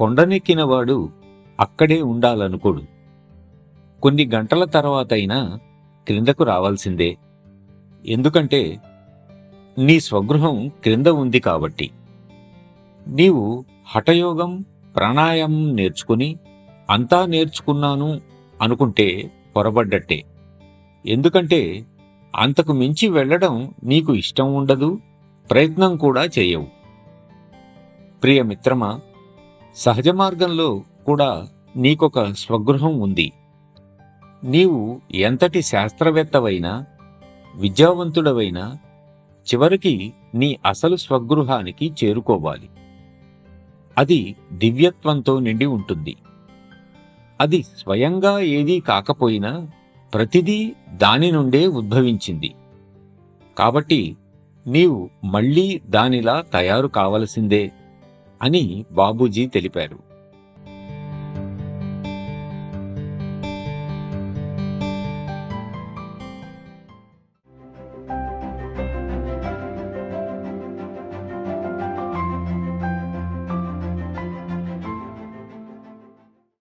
కొండనెక్కినవాడు అక్కడే ఉండాలనుకోడు. కొన్ని గంటల తర్వాతైనా క్రిందకు రావాల్సిందే. ఎందుకంటే నీ స్వగృహం క్రింద ఉంది కాబట్టి. నీవు హఠయోగం, ప్రాణాయామం నేర్చుకుని అంతా నేర్చుకున్నాను అనుకుంటే పొరబడ్డట్టే. ఎందుకంటే అంతకు మించి వెళ్ళడం నీకు ఇష్టం ఉండదు, ప్రయత్నం కూడా చేయవు. ప్రియమిత్రమా, సహజ మార్గంలో కూడా నీకొక స్వగృహం ఉంది. నీవు ఎంతటి శాస్త్రవేత్తవైనా, విద్యావంతుడవైనా చివరికి నీ అసలు స్వగృహానికి చేరుకోవాలి. అది దివ్యత్వంతో నిండి ఉంటుంది. అది స్వయంగా ఏదీ కాకపోయినా ప్రతిదీ దాని నుండే ఉద్భవించింది. కాబట్టి నీవు మళ్ళీ దానిలా తయారు కావలసిందే అని బాబూజీ తెలిపారు.